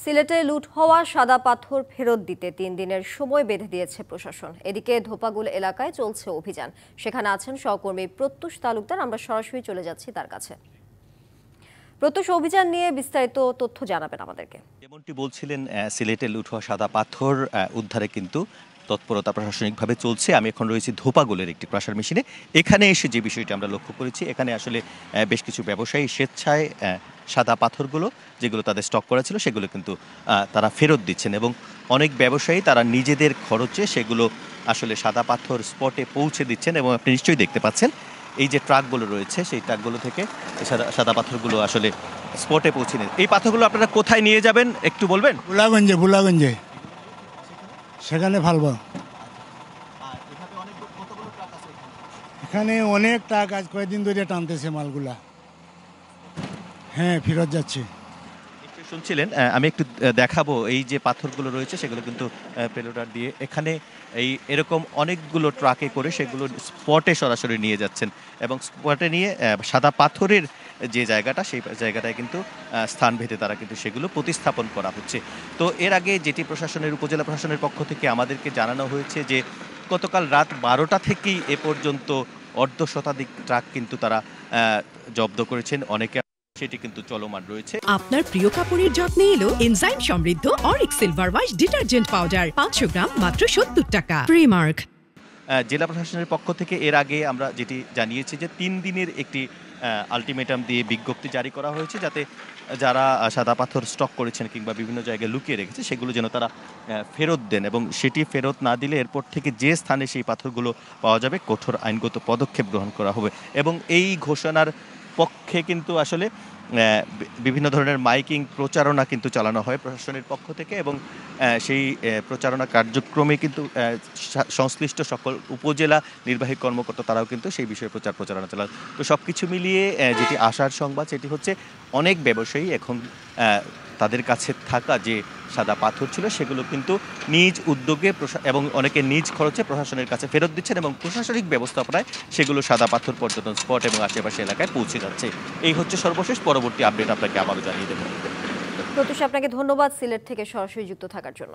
সিলেটে লুট হওয়া সাদা পাথর ফেরত দিতে ৩ দিনের সময় বেঁধে দিয়েছে প্রশাসন। এদিকে ধোপাগুল এলাকায় চলছে অভিযান। সেখানে আছেন সহকর্মী প্রত্যুষ তালুকদার। আমরা সরাসরি চলে যাচ্ছি তার কাছে। প্রত্যুষ, অভিযান নিয়ে বিস্তারিত তথ্য জানাবেন আমাদেরকে। যেমনটি বলছিলেন, সিলেটে লুট হওয়া সাদা পাথর উদ্ধারে কিন্তু তৎপরতা প্রশাসনিকভাবে চলছে। আমি এখন রয়েছি ধোপাগুলের একটি ক্রাশার মেশিনে। এখানে এসে যে বিষয়টি আমরা লক্ষ্য করেছি, এখানে আসলে বেশ কিছু ব্যবসায়ী স্বেচ্ছায় সাদা পাথরগুলো যেগুলো তাদের স্টক করা ছিল সেগুলো কিন্তু তারা ফেরত দিচ্ছেন, এবং অনেক ব্যবসায়ী তারা নিজেদের খরচে সেগুলো আসলে সাদা পাথর স্পটে পৌঁছে দিচ্ছেন। এবং আপনি নিশ্চয়ই দেখতে পাচ্ছেন এই যে ট্রাকগুলো রয়েছে, সেই ট্রাকগুলো থেকে সাদা পাথরগুলো আসলে স্পটে পৌঁছে নিন। এই পাথরগুলো আপনারা কোথায় নিয়ে যাবেন একটু বলবেন? বুলাগঞ্জে সেখানে ফালবো। এখানে অনেক ট্রাক আজ কয়েকদিন ধরে টানতেছে মালগুলা। হ্যাঁ, ফেরত যাচ্ছে। শুনছিলেন, আমি একটু দেখাবো। এই যে পাথরগুলো রয়েছে সেগুলো কিন্তু পেলোডার দিয়ে এখানে এরকম অনেকগুলো ট্রাকে করে সেগুলো স্পটে সরাসরি নিয়ে যাচ্ছেন, এবং স্পটে নিয়ে সাদা পাথরের যে জায়গাটা, সেই জায়গাটায় কিন্তু স্থান ভেদে তারা কিন্তু সেগুলো প্রতিস্থাপন করা হচ্ছে। তো এর আগে যেটি উপজেলা প্রশাসনের পক্ষ থেকে আমাদেরকে জানানো হয়েছে যে গতকাল রাত 12টা থেকেই এ পর্যন্ত অর্ধশতাধিক ট্রাক কিন্তু তারা জব্দ করেছেন। অনেকে সেটি কিন্তু চলমান রয়েছে। আপনার প্রিয় কাপড়ের যত্নে এলো এনজাইম সমৃদ্ধ Arik silver wash detergent powder 500 গ্রাম মাত্র 70 টাকা। প্রিমার্ক। জেলা প্রশাসনের পক্ষ থেকে এর আগে আমরা যেটি জানিয়েছি যে 3 দিনের একটি আলটিমেটাম দিয়ে বিজ্ঞপ্তি জারি করা হয়েছে, যাতে যারা সাদা পাথর স্টক করেছেন কিংবা বিভিন্ন জায়গায় লুকিয়ে রেখেছে সেগুলো যেন তারা ফেরত দেন, এবং সেটি ফেরত না দিলে এরপর থেকে যে স্থানে সেই পাথরগুলো পাওয়া যাবে কঠোর আইনগত পদক্ষেপ গ্রহণ করা হবে। এবং এই ঘোষণার পক্ষে কিন্তু আসলে বিভিন্ন ধরনের মাইকিং প্রচারণা কিন্তু চালানো হয় প্রশাসনের পক্ষ থেকে, এবং সেই প্রচারণা কার্যক্রমে কিন্তু সংশ্লিষ্ট সকল উপজেলা নির্বাহী কর্মকর্তা তারাও কিন্তু সেই বিষয়ে প্রচারণা চালান। তো সব কিছু মিলিয়ে যেটি আশার সংবাদ সেটি হচ্ছে অনেক ব্যবসায়ী এখন তাদের কাছে থাকা যে সাদা পাথর ছিল সেগুলো কিন্তু নিজ উদ্যোগে এবং অনেকে নিজ খরচে প্রশাসনের কাছে ফেরত দিচ্ছেন, এবং প্রশাসনিক ব্যবস্থাপনায় সেগুলো সাদা পাথর পর্যটন স্পট এবং আশেপাশে এলাকায় পৌঁছে যাচ্ছে। এই হচ্ছে সর্বশেষ। পরবর্তী আপডেট আপনাকে আবারও জানিয়ে দেব। প্রত্যুষ, আপনাকে ধন্যবাদ সিলেট থেকে সরাসরি যুক্ত থাকার জন্য।